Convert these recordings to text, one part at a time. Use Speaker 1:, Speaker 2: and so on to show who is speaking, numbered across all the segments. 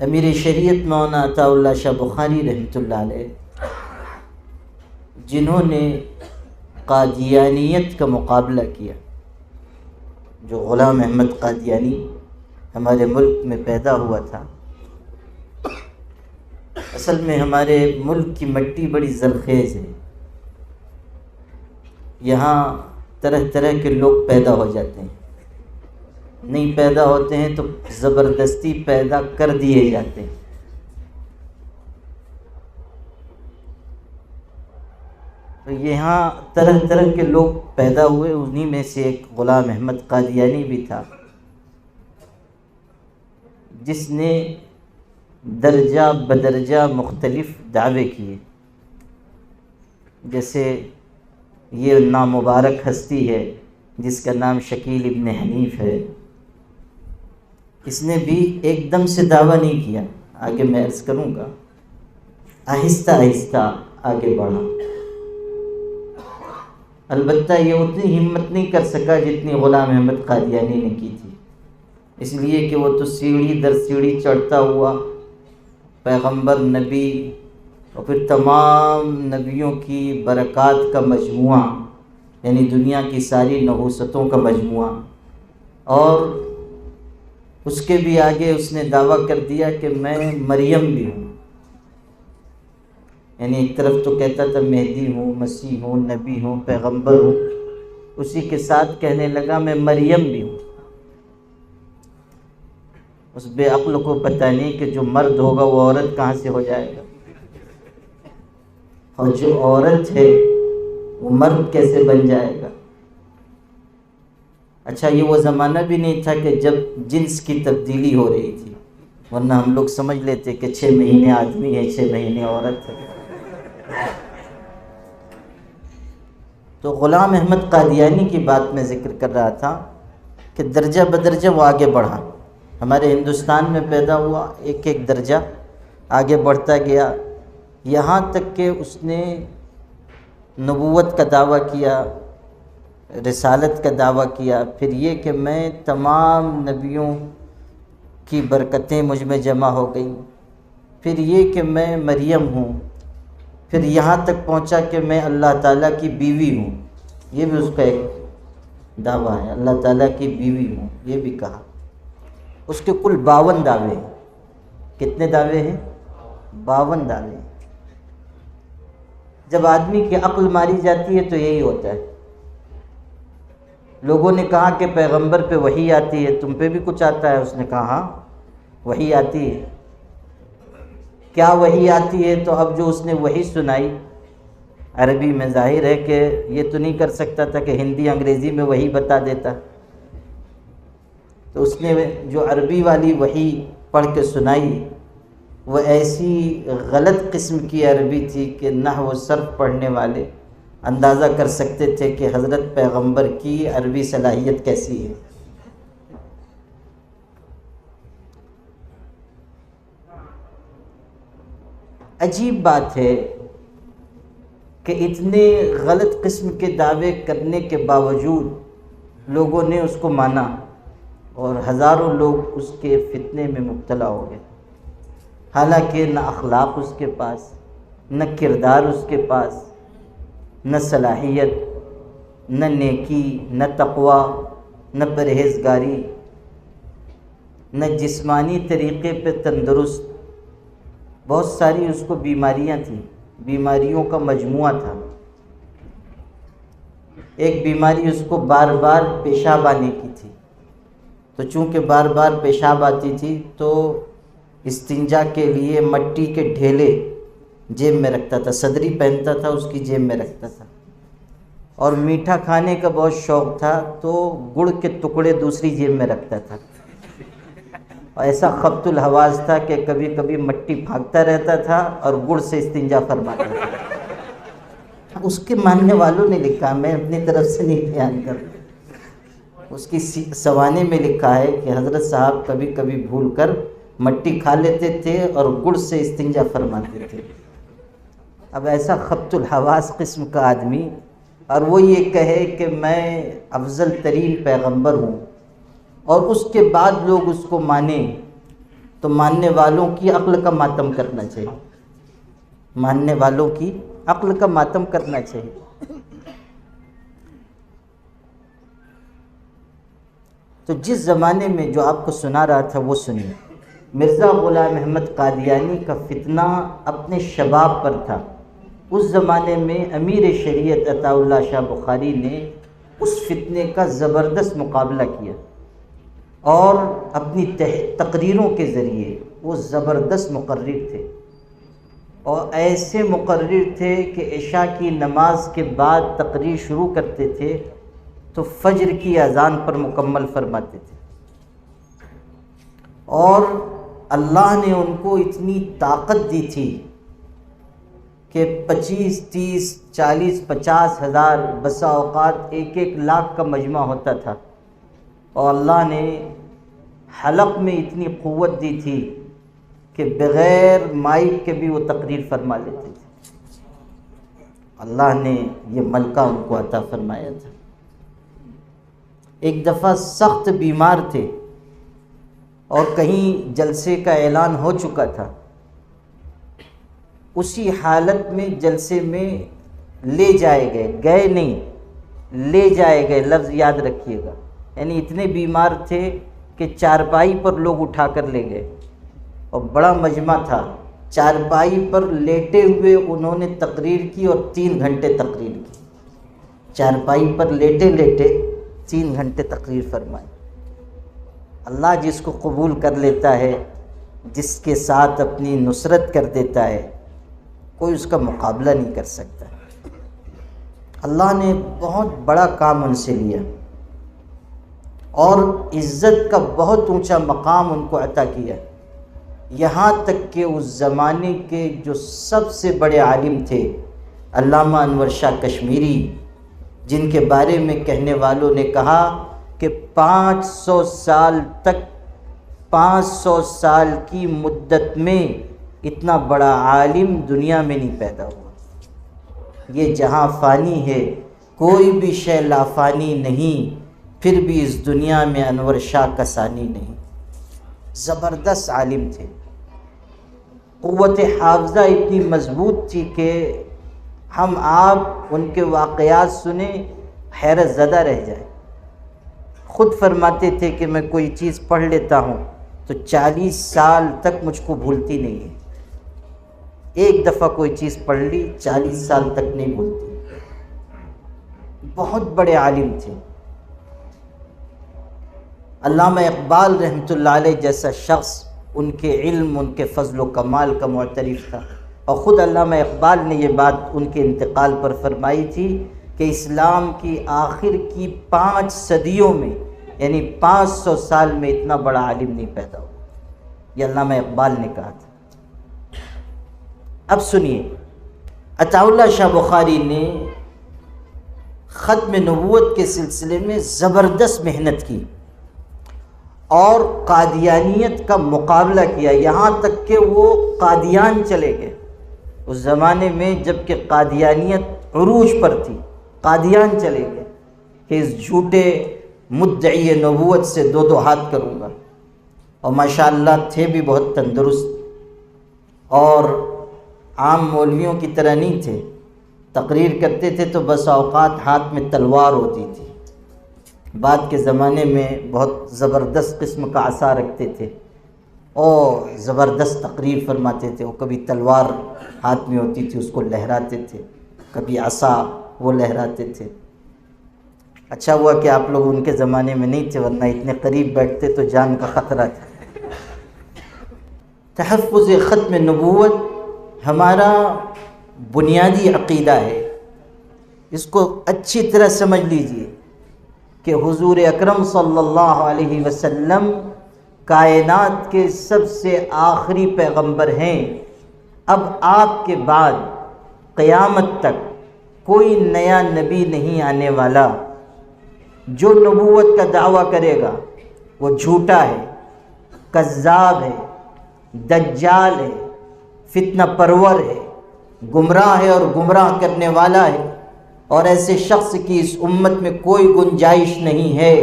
Speaker 1: امیر شریعت مولانا عطا اللہ شاہ بخاری رحمۃ اللہ علیہ، جنہوں نے قادیانیت کا مقابلہ کیا، جو غلام احمد قادیانی ہمارے ملک میں پیدا ہوا تھا۔ اصل میں ہمارے ملک کی مٹی بڑی زرخیز ہے، یہاں طرح طرح کے لوگ پیدا ہو جاتے ہیں، نہیں پیدا ہوتے ہیں تو زبردستی پیدا کر دیے جاتے ہیں۔ تو یہاں طرح طرح کے لوگ پیدا ہوئے، انہی میں سے ایک غلام احمد قادیانی بھی تھا، جس نے درجہ بدرجہ مختلف دعوے کیے۔ جیسے یہ نامبارک ہستی ہے جس کا نام شکیل ابن حنیف ہے، اس نے بھی ایک دم سے دعویٰ نہیں کیا، آگے میں عرض کروں گا، آہستہ آہستہ آگے بڑھا۔ البتہ یہ اتنی ہمت نہیں کر سکا جتنی غلام احمد قادیانی نے کی تھی، اس لیے کہ وہ تو سیڑھی در سیڑھی چڑھتا ہوا پیغمبر، نبی اور پھر تمام نبیوں کی برکات کا مجموعہ، یعنی دنیا کی ساری نحوستوں کا مجموعہ، اور اس کے بھی آگے اس نے دعویٰ کر دیا کہ میں مریم بھی ہوں، یعنی ایک طرف تو کہتا تھا مہدی ہوں، مسیح ہوں، نبی ہوں، پیغمبر ہوں، اسی کے ساتھ کہنے لگا میں مریم بھی ہوں۔ اس بے عقل کو پتہ نہیں کہ جو مرد ہوگا وہ عورت کہاں سے ہو جائے گا، اور جو عورت ہے وہ مرد کیسے بن جائے گا۔ اچھا یہ وہ زمانہ بھی نہیں تھا کہ جب جنس کی تبدیلی ہو رہی تھی، ورنہ ہم لوگ سمجھ لیتے کہ 6 مہینے آدمی ہے 6 مہینے عورت ہے۔ تو غلام احمد قادیانی کی بات میں ذکر کر رہا تھا کہ درجہ بدرجہ وہ آگے بڑھا، ہمارے ہندوستان میں پیدا ہوا، ایک ایک درجہ آگے بڑھتا گیا، یہاں تک کہ اس نے نبوت کا دعویٰ کیا، رسالت کا دعویٰ کیا، پھر یہ کہ میں تمام نبیوں کی برکتیں مجھ میں جمع ہو گئیں، پھر یہ کہ میں مریم ہوں، پھر یہاں تک پہنچا کہ میں اللہ تعالیٰ کی بیوی ہوں، یہ بھی اس کا ایک دعویٰ ہے، اللہ تعالیٰ کی بیوی ہوں، یہ بھی کہا۔ اس کے کل 52 دعوے ہیں۔ کتنے دعوے ہیں؟ 52 دعوے ہیں۔ جب آدمی کی عقل ماری جاتی ہے تو یہی ہوتا ہے۔ لوگوں نے کہا کہ پیغمبر پہ وحی آتی ہے، تم پہ بھی کچھ آتا ہے؟ اس نے کہا ہاں وحی آتی ہے۔ کیا وحی آتی ہے؟ تو اب جو اس نے وحی سنائی عربی میں، ظاہر ہے کہ یہ تو نہیں کر سکتا تھا کہ ہندی انگریزی میں وحی بتا دیتا، تو اس نے جو عربی والی وحی پڑھ کے سنائی وہ ایسی غلط قسم کی عربی تھی کہ نحو و صرف پڑھنے والے اندازہ کر سکتے تھے کہ حضرت پیغمبر کی عربی صلاحیت کیسی ہے۔ عجیب بات ہے کہ اتنے غلط قسم کے دعوے کرنے کے باوجود لوگوں نے اس کو مانا، اور ہزاروں لوگ اس کے فتنے میں مبتلا ہو گئے، حالانکہ نہ اخلاق اس کے پاس، نہ کردار اس کے پاس، نہ صلاحیت، نہ نیکی، نہ تقوی، نہ پرہیزگاری، نہ جسمانی طریقے پہ تندرست، بہت ساری اس کو بیماریاں تھیں، بیماریوں کا مجموعہ تھا۔ ایک بیماری اس کو بار بار پیشاب آنے کی تھی، تو چونکہ بار بار پیشاب آتی تھی تو استنجا کے لیے مٹی کے ڈھیلے جیب میں رکھتا تھا، صدری پہنتا تھا اس کی جیب میں رکھتا تھا، اور میٹھا کھانے کا بہت شوق تھا تو گڑ کے ٹکڑے دوسری جیب میں رکھتا تھا، اور ایسا خبط الحواس تھا کہ کبھی کبھی مٹی پھانکتا رہتا تھا اور گڑ سے استنجا فرماتا تھا۔ اس کے ماننے والوں نے لکھا، میں اپنی طرف سے نہیں بیان کر رہا، اس کی سوانے میں لکھا ہے کہ حضرت صاحب کبھی کبھی بھول کر مٹی کھا لیتے تھے اور گڑ سے استنجا فرماتے تھے۔ اب ایسا خبط الحواس قسم کا آدمی، اور وہ یہ کہے کہ میں افضل ترین پیغمبر ہوں، اور اس کے بعد لوگ اس کو مانیں، تو ماننے والوں کی عقل کا ماتم کرنا چاہیے، ماننے والوں کی عقل کا ماتم کرنا چاہیے۔ تو جس زمانے میں جو آپ کو سنا رہا تھا وہ سنیے۔ مرزا غلام احمد قادیانی کا فتنہ اپنے شباب پر تھا۔ اس زمانے میں امیر شریعت عطا اللہ شاہ بخاری نے اس فتنے کا زبردست مقابلہ کیا، اور اپنی تقریروں کے ذریعے وہ زبردست مقرر تھے، اور ایسے مقرر تھے کہ عشاء کی نماز کے بعد تقریر شروع کرتے تھے تو فجر کی اذان پر مکمل فرماتے تھے، اور اللہ نے ان کو اتنی طاقت دی تھی کہ 25، 30، 40، 50 ہزار، بسا اوقات 1 لاکھ کا مجمع ہوتا تھا، اور اللہ نے حلق میں اتنی قوت دی تھی کہ بغیر مائک کے بھی وہ تقریر فرما لیتے تھے۔ اللہ نے یہ ملکہ ان کو عطا فرمایا تھا۔ ایک دفعہ سخت بیمار تھے اور کہیں جلسے کا اعلان ہو چکا تھا، اسی حالت میں جلسے میں لے جائے گئے نہیں، لے جائے گئے، لفظ یاد رکھیے گا، یعنی اتنے بیمار تھے کہ چارپائی پر لوگ اٹھا کر لے گئے، اور بڑا مجمع تھا، چارپائی پر لیٹے ہوئے انہوں نے تقریر کی اور 3 گھنٹے تقریر کی، چارپائی پر لیٹے لیٹے 3 گھنٹے تقریر فرمائی۔ اللہ جس کو قبول کر لیتا ہے، جس کے ساتھ اپنی نصرت کر دیتا ہے، کوئی اس کا مقابلہ نہیں کر سکتا۔ اللہ نے بہت بڑا کام ان سے لیا اور عزت کا بہت اونچا مقام ان کو عطا کیا، یہاں تک کہ اس زمانے کے جو سب سے بڑے عالم تھے علامہ انور شاہ کشمیری، جن کے بارے میں کہنے والوں نے کہا کہ 500 سال تک، 500 سال کی مدت میں اتنا بڑا عالم دنیا میں نہیں پیدا ہوا۔ یہ جہاں فانی ہے، کوئی بھی شے لافانی نہیں، پھر بھی اس دنیا میں انور شاہ کا ثانی نہیں۔ زبردست عالم تھے، قوت حافظہ اتنی مضبوط تھی کہ ہم آپ ان کے واقعات سنیں حیرت زدہ رہ جائیں۔ خود فرماتے تھے کہ میں کوئی چیز پڑھ لیتا ہوں تو 40 سال تک مجھ کو بھولتی نہیں ہے، ایک دفعہ کوئی چیز پڑھ لی 40 سال تک نہیں بھولتی۔ بہت بڑے عالم تھے۔ علامہ اقبال رحمۃ اللہ علیہ جیسا شخص ان کے علم، ان کے فضل و کمال کا معترف تھا، اور خود علامہ اقبال نے یہ بات ان کے انتقال پر فرمائی تھی کہ اسلام کی آخر کی 5 صدیوں میں، یعنی 500 سال میں اتنا بڑا عالم نہیں پیدا ہوا۔ یہ علامہ اقبال نے کہا تھا۔ اب سنیے، عطا اللہ شاہ بخاری نے ختم نبوت کے سلسلے میں زبردست محنت کی اور قادیانیت کا مقابلہ کیا، یہاں تک کہ وہ قادیان چلے گئے۔ اس زمانے میں جب کہ قادیانیت عروج پر تھی، قادیان چلے گئے کہ اس جھوٹے مدعی نبوت سے 2 ہاتھ کروں گا، اور ماشاءاللہ تھے بھی بہت تندرست، اور عام مولویوں کی طرح نہیں تھے، تقریر کرتے تھے تو بس اوقات ہاتھ میں تلوار ہوتی تھی، بعد کے زمانے میں بہت زبردست قسم کا عصا رکھتے تھے اور زبردست تقریر فرماتے تھے، وہ کبھی تلوار ہاتھ میں ہوتی تھی اس کو لہراتے تھے، کبھی عصا وہ لہراتے تھے۔ اچھا ہوا کہ آپ لوگ ان کے زمانے میں نہیں تھے، ورنہ اتنے قریب بیٹھتے تو جان کا خطرہ تھا۔ تحفظ ختم نبوت ہمارا بنیادی عقیدہ ہے، اس کو اچھی طرح سمجھ لیجئے کہ حضور اکرم صلی اللہ علیہ وسلم کائنات کے سب سے آخری پیغمبر ہیں۔ اب آپ کے بعد قیامت تک کوئی نیا نبی نہیں آنے والا۔ جو نبوت کا دعویٰ کرے گا وہ جھوٹا ہے، کذاب ہے، دجال ہے، فتنہ پرور ہے، گمراہ ہے اور گمراہ کرنے والا ہے، اور ایسے شخص کی اس امت میں کوئی گنجائش نہیں ہے۔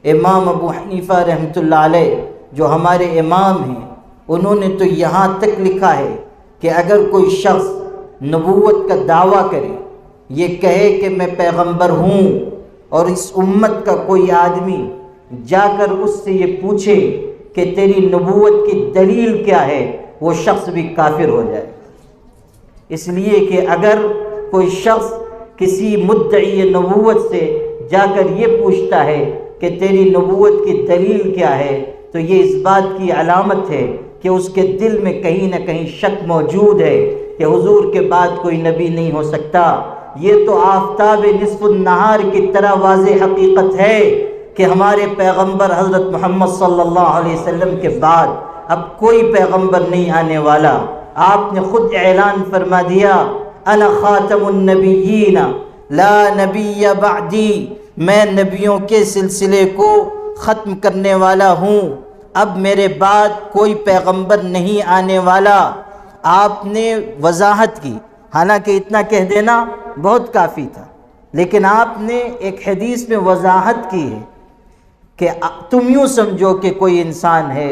Speaker 1: امام ابو حنیفہ رحمۃ اللہ علیہ جو ہمارے امام ہیں، انہوں نے تو یہاں تک لکھا ہے کہ اگر کوئی شخص نبوت کا دعویٰ کرے، یہ کہے کہ میں پیغمبر ہوں، اور اس امت کا کوئی آدمی جا کر اس سے یہ پوچھے کہ تیری نبوت کی دلیل کیا ہے، وہ شخص بھی کافر ہو جائے۔ اس لیے کہ اگر کوئی شخص کسی مدعی نبوت سے جا کر یہ پوچھتا ہے کہ تیری نبوت کی دلیل کیا ہے، تو یہ اس بات کی علامت ہے کہ اس کے دل میں کہیں نہ کہیں شک موجود ہے کہ حضور کے بعد کوئی نبی نہیں ہو سکتا۔ یہ تو آفتاب نصف النہار کی طرح واضح حقیقت ہے کہ ہمارے پیغمبر حضرت محمد صلی اللہ علیہ وسلم کے بعد اب کوئی پیغمبر نہیں آنے والا۔ آپ نے خود اعلان فرما دیا، انا خاتم النبیین لا نبی بعدی، میں نبیوں کے سلسلے کو ختم کرنے والا ہوں، اب میرے بعد کوئی پیغمبر نہیں آنے والا۔ آپ نے وضاحت کی، حالانکہ اتنا کہہ دینا بہت کافی تھا، لیکن آپ نے ایک حدیث میں وضاحت کی ہے کہ تم یوں سمجھو کہ کوئی انسان ہے،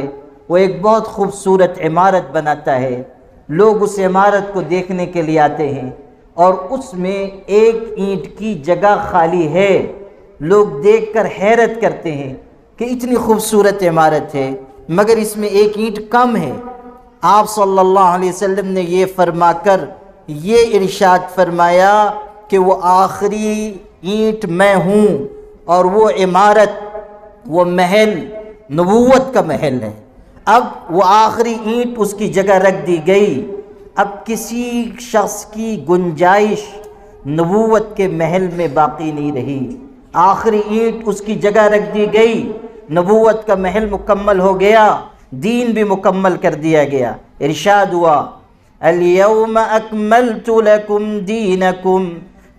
Speaker 1: وہ ایک بہت خوبصورت عمارت بناتا ہے، لوگ اس عمارت کو دیکھنے کے لیے آتے ہیں، اور اس میں ایک اینٹ کی جگہ خالی ہے، لوگ دیکھ کر حیرت کرتے ہیں کہ اتنی خوبصورت عمارت ہے مگر اس میں ایک اینٹ کم ہے۔ آپ صلی اللہ علیہ وسلم نے یہ فرما کر یہ ارشاد فرمایا کہ وہ آخری اینٹ میں ہوں، اور وہ عمارت، وہ محل نبوت کا محل ہے۔ اب وہ آخری اینٹ اس کی جگہ رکھ دی گئی، اب کسی شخص کی گنجائش نبوت کے محل میں باقی نہیں رہی، آخری اینٹ اس کی جگہ رکھ دی گئی، نبوت کا محل مکمل ہو گیا، دین بھی مکمل کر دیا گیا۔ ارشاد ہوا، اليوم اکملت لکم دینکم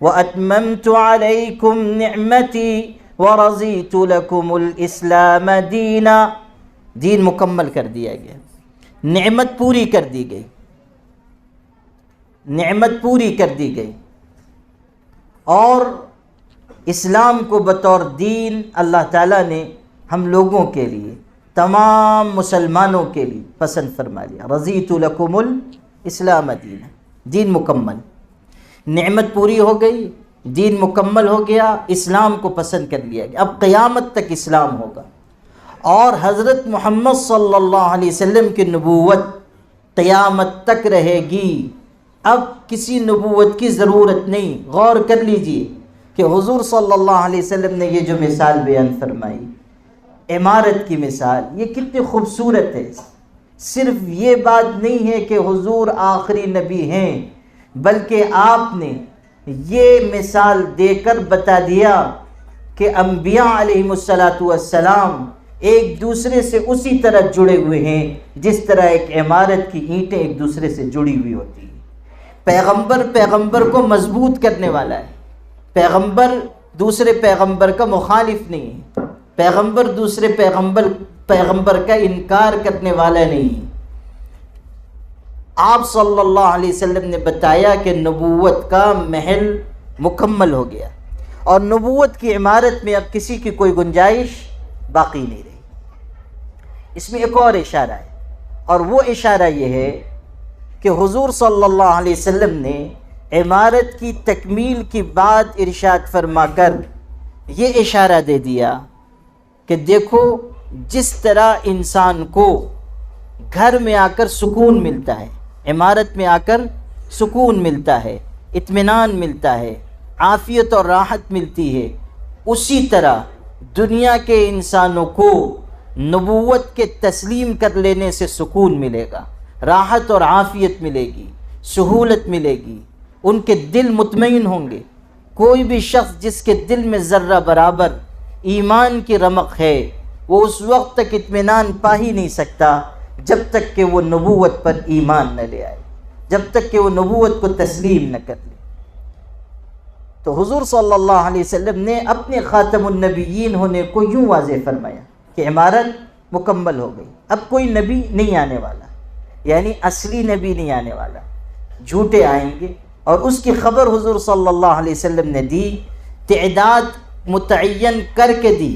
Speaker 1: واتممت علیکم نعمتی ورضیت لکم الاسلام دینا۔ دین مکمل کر دیا گیا، نعمت پوری کر دی گئی، نعمت پوری کر دی گئی، اور اسلام کو بطور دین اللہ تعالیٰ نے ہم لوگوں کے لیے، تمام مسلمانوں کے لیے پسند فرما لیا۔ رضیت لکم الاسلام دینا، دین مکمل، نعمت پوری ہو گئی، دین مکمل ہو گیا، اسلام کو پسند کر لیا گیا، اب قیامت تک اسلام ہوگا، اور حضرت محمد صلی اللہ علیہ وسلم کی نبوت قیامت تک رہے گی۔ اب کسی نبوت کی ضرورت نہیں۔ غور کر لیجئے کہ حضور صلی اللہ علیہ وسلم نے یہ جو مثال بیان فرمائی، عمارت کی مثال، یہ کتنی خوبصورت ہے۔ صرف یہ بات نہیں ہے کہ حضور آخری نبی ہیں، بلکہ آپ نے یہ مثال دے کر بتا دیا کہ انبیاء علیہم السلام ایک دوسرے سے اسی طرح جڑے ہوئے ہیں جس طرح ایک عمارت کی اینٹیں ایک دوسرے سے جڑی ہوئی ہوتی ہیں۔ پیغمبر کو مضبوط کرنے والا ہے، پیغمبر دوسرے پیغمبر کا مخالف نہیں ہے، پیغمبر دوسرے پیغمبر کا انکار کرنے والا نہیں ہے۔ آپ صلی اللہ علیہ وسلم نے بتایا کہ نبوت کا محل مکمل ہو گیا، اور نبوت کی عمارت میں اب کسی کی کوئی گنجائش باقی نہیں رہی۔ اس میں ایک اور اشارہ ہے، اور وہ اشارہ یہ ہے کہ حضور صلی اللہ علیہ وسلم نے عمارت کی تکمیل کی بات ارشاد فرما کر یہ اشارہ دے دیا کہ دیکھو، جس طرح انسان کو گھر میں آ کر سکون ملتا ہے، عمارت میں آ کر سکون ملتا ہے، اطمینان ملتا ہے، عافیت اور راحت ملتی ہے، اسی طرح دنیا کے انسانوں کو نبوت کے تسلیم کر لینے سے سکون ملے گا، راحت اور عافیت ملے گی، سہولت ملے گی، ان کے دل مطمئن ہوں گے۔ کوئی بھی شخص جس کے دل میں ذرہ برابر ایمان کی رمق ہے، وہ اس وقت تک اطمینان پا ہی نہیں سکتا جب تک کہ وہ نبوت پر ایمان نہ لے آئے، جب تک کہ وہ نبوت کو تسلیم نہ کر لے۔ تو حضور صلی اللہ علیہ وسلم نے اپنے خاتم النبیین ہونے کو یوں واضح فرمایا کہ عمارت مکمل ہو گئی، اب کوئی نبی نہیں آنے والا، یعنی اصلی نبی نہیں آنے والا، جھوٹے آئیں گے۔ اور اس کی خبر حضور صلی اللہ علیہ وسلم نے دی، تعداد متعین کر کے دی،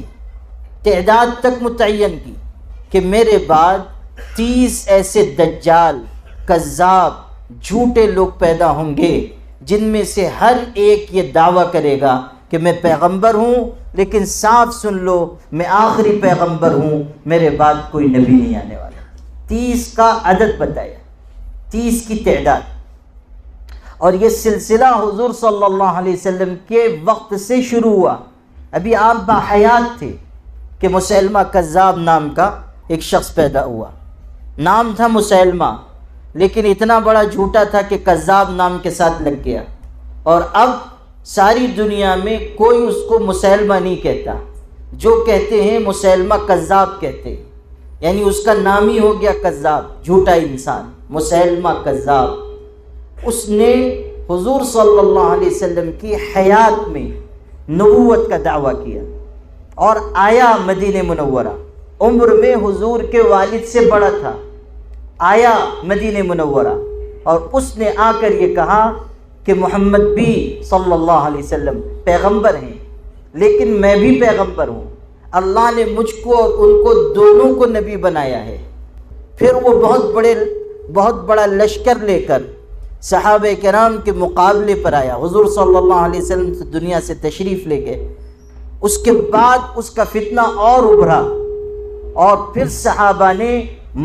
Speaker 1: تعداد تک متعین کی کہ میرے بعد 30 ایسے دجال، کذاب، جھوٹے لوگ پیدا ہوں گے جن میں سے ہر ایک یہ دعویٰ کرے گا کہ میں پیغمبر ہوں، لیکن صاف سن لو میں آخری پیغمبر ہوں، میرے بعد کوئی نبی نہیں آنے والا۔ 30 کا عدد بتایا، 30 کی تعداد، اور یہ سلسلہ حضور صلی اللہ علیہ وسلم کے وقت سے شروع ہوا۔ ابھی آپ باحیات تھے کہ مسیلمہ کذاب نام کا ایک شخص پیدا ہوا، نام تھا مسیلمہ، لیکن اتنا بڑا جھوٹا تھا کہ کذاب نام کے ساتھ لگ گیا، اور اب ساری دنیا میں کوئی اس کو مسیلمہ نہیں کہتا، جو کہتے ہیں مسیلمہ کذاب کہتے ہیں، یعنی اس کا نام ہی ہو گیا کذاب، جھوٹا انسان، مسیلمہ کذاب۔ اس نے حضور صلی اللہ علیہ وسلم کی حیات میں نبوت کا دعویٰ کیا اور آیا مدینہ منورہ، عمر میں حضور کے والد سے بڑا تھا، آیا مدینہ منورہ، اور اس نے آ کر یہ کہا کہ محمد بھی صلی اللہ علیہ وسلم پیغمبر ہیں، لیکن میں بھی پیغمبر ہوں، اللہ نے مجھ کو اور ان کو دونوں کو نبی بنایا ہے۔ پھر وہ بہت بڑا لشکر لے کر صحابہ کرام کے مقابلے پر آیا، حضور صلی اللہ علیہ وسلم سے دنیا سے تشریف لے گئے۔ اس کے بعد اس کا فتنہ اور ابھرا، اور پھر صحابہ نے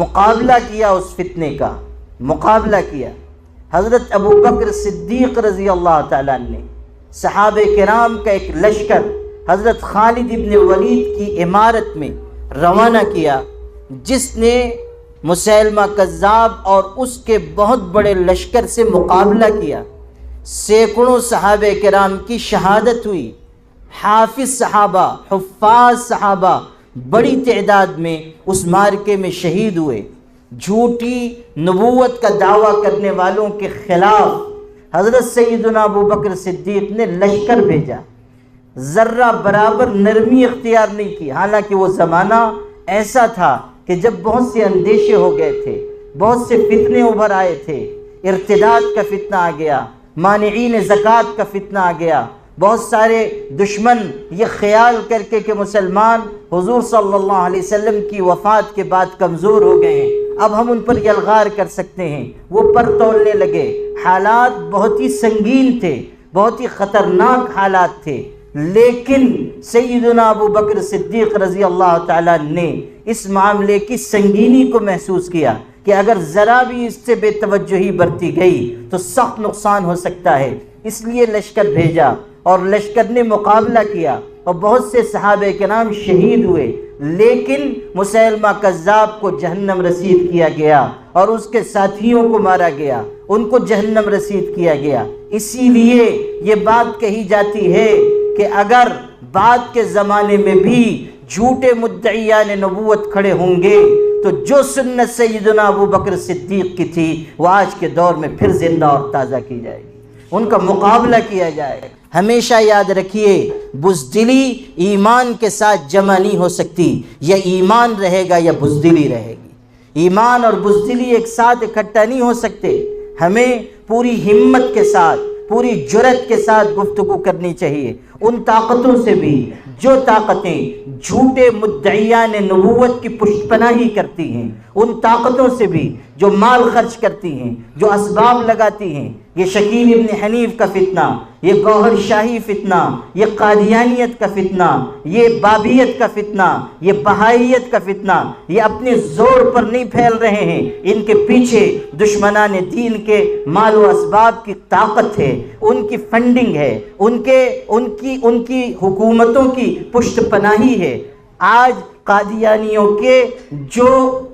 Speaker 1: مقابلہ کیا، اس فتنے کا مقابلہ کیا۔ حضرت ابو بکر صدیق رضی اللہ تعالیٰ نے صحابہ کرام کا ایک لشکر حضرت خالد ابن ولید کی عمارت میں روانہ کیا، جس نے مسیلمہ کذاب اور اس کے بہت بڑے لشکر سے مقابلہ کیا۔ سینکڑوں صحابہ کرام کی شہادت ہوئی، حافظ صحابہ، حفاظ صحابہ بڑی تعداد میں اس معرکے میں شہید ہوئے۔ جھوٹی نبوت کا دعویٰ کرنے والوں کے خلاف حضرت سیدنا ابو بکر صدیق نے لشکر بھیجا، ذرہ برابر نرمی اختیار نہیں کی، حالانکہ وہ زمانہ ایسا تھا کہ جب بہت سے اندیشے ہو گئے تھے، بہت سے فتنے ابھر آئے تھے، ارتداد کا فتنہ آ گیا، مانعین زکوٰۃ کا فتنہ آ گیا، بہت سارے دشمن یہ خیال کر کے کہ مسلمان حضور صلی اللہ علیہ وسلم کی وفات کے بعد کمزور ہو گئے ہیں، اب ہم ان پر یلغار کر سکتے ہیں، وہ پر تولنے لگے۔ حالات بہت ہی سنگین تھے، بہت ہی خطرناک حالات تھے، لیکن سیدنا ابو بکر صدیق رضی اللہ تعالیٰ نے اس معاملے کی سنگینی کو محسوس کیا کہ اگر ذرا بھی اس سے بے توجہی برتی گئی تو سخت نقصان ہو سکتا ہے، اس لیے لشکر بھیجا، اور لشکر نے مقابلہ کیا، اور بہت سے صحابہ کرام شہید ہوئے، لیکن مسیلمہ کذاب کو جہنم رسید کیا گیا، اور اس کے ساتھیوں کو مارا گیا، ان کو جہنم رسید کیا گیا۔ اسی لیے یہ بات کہی جاتی ہے کہ اگر بعد کے زمانے میں بھی جھوٹے مدعیان نبوت کھڑے ہوں گے تو جو سنت سیدنا ابو بکر صدیق کی تھی وہ آج کے دور میں پھر زندہ اور تازہ کی جائے گی، ان کا مقابلہ کیا جائے گا۔ ہمیشہ یاد رکھیے، بزدلی ایمان کے ساتھ جمع نہیں ہو سکتی، یا ایمان رہے گا یا بزدلی رہے گی۔ ایمان اور بزدلی ایک ساتھ اکٹھا نہیں ہو سکتے۔ ہمیں پوری ہمت کے ساتھ، پوری جرأت کے ساتھ گفتگو کرنی چاہیے ان طاقتوں سے بھی جو طاقتیں جھوٹے مدعیان نبوت کی پشت پناہی کرتی ہیں، ان طاقتوں سے بھی جو مال خرچ کرتی ہیں، جو اسباب لگاتی ہیں۔ یہ شکیل ابن حنیف کا فتنہ، یہ گوہر شاہی فتنہ، یہ قادیانیت کا فتنہ، یہ بابیت کا فتنہ، یہ بہائیت کا فتنہ، یہ اپنے زور پر نہیں پھیل رہے ہیں، ان کے پیچھے دشمنان دین کے مال و اسباب کی طاقت ہے، ان کی فنڈنگ ہے، ان کی حکومتوں کی پشت پناہی ہے۔ آج قادیانیوں کے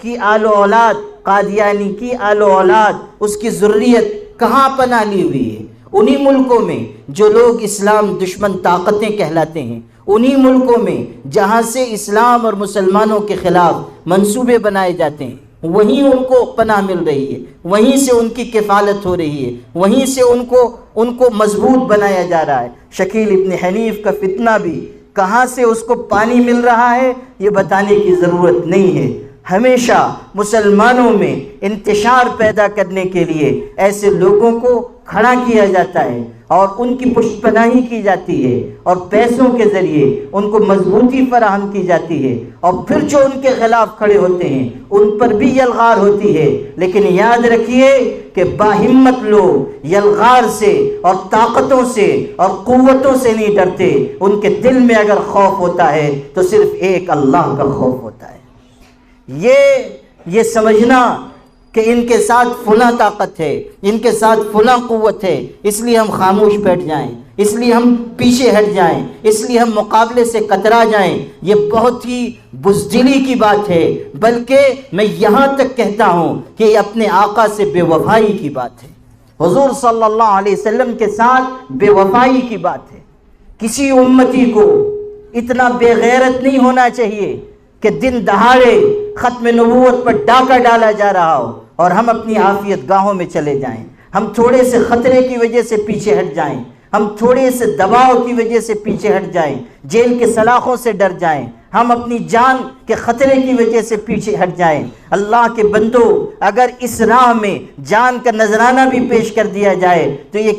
Speaker 1: کی آل و اولاد، قادیانی کی آل و اولاد، اس کی ذریت کہاں پناہ لی ہوئی ہے؟ انہی ملکوں میں جو لوگ اسلام دشمن طاقتیں کہلاتے ہیں، انہی ملکوں میں جہاں سے اسلام اور مسلمانوں کے خلاف منصوبے بنائے جاتے ہیں، وہیں ان کو پناہ مل رہی ہے، وہیں سے ان کی کفالت ہو رہی ہے، وہیں سے ان کو مضبوط بنایا جا رہا ہے۔ شکیل ابن حنیف کا فتنہ بھی کہاں سے اس کو پانی مل رہا ہے یہ بتانے کی ضرورت نہیں ہے۔ ہمیشہ مسلمانوں میں انتشار پیدا کرنے کے لیے ایسے لوگوں کو کھڑا کیا جاتا ہے اور ان کی پشت پناہی کی جاتی ہے اور پیسوں کے ذریعے ان کو مضبوطی فراہم کی جاتی ہے، اور پھر جو ان کے خلاف کھڑے ہوتے ہیں ان پر بھی یلغار ہوتی ہے۔ لیکن یاد رکھیے کہ باہمت لوگ یلغار سے اور طاقتوں سے اور قوتوں سے نہیں ڈرتے، ان کے دل میں اگر خوف ہوتا ہے تو صرف ایک اللہ کا خوف ہوتا ہے۔ یہ سمجھنا کہ ان کے ساتھ فلاں طاقت ہے، ان کے ساتھ فلاں قوت ہے، اس لیے ہم خاموش بیٹھ جائیں، اس لیے ہم پیچھے ہٹ جائیں، اس لیے ہم مقابلے سے کترا جائیں، یہ بہت ہی بزدلی کی بات ہے، بلکہ میں یہاں تک کہتا ہوں کہ یہ اپنے آقا سے بے وفائی کی بات ہے، حضور صلی اللہ علیہ وسلم کے ساتھ بے وفائی کی بات ہے۔ کسی امتی کو اتنا بے غیرت نہیں ہونا چاہیے کہ دن دہاڑے ختم نبوت پر ڈاکہ ڈالا جا رہا ہو اور ہم اپنی عافیت گاہوں میں چلے جائیں، ہم تھوڑے سے خطرے کی وجہ سے پیچھے ہٹ جائیں، ہم تھوڑے سے دباؤ کی وجہ سے پیچھے ہٹ جائیں، جیل کے سلاخوں سے ڈر جائیں، ہم اپنی جان کے خطرے کی وجہ سے پیچھے ہٹ جائیں۔ اللہ کے بندو، اگر اس راہ میں جان کا نذرانہ بھی پیش کر دیا جائے تو یہ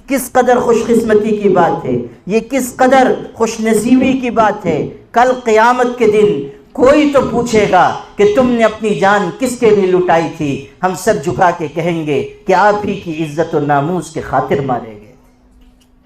Speaker 1: کس قدر خوش قسمتی کی بات ہے، یہ کس قدر خوش نصیبی کی بات ہے۔ کل قیامت کے دن کوئی تو پوچھے گا کہ تم نے اپنی جان کس کے لیے لٹائی تھی، ہم سر جھکا کے کہیں گے کہ آپ ہی کی عزت و ناموس کے خاطر مارے گا۔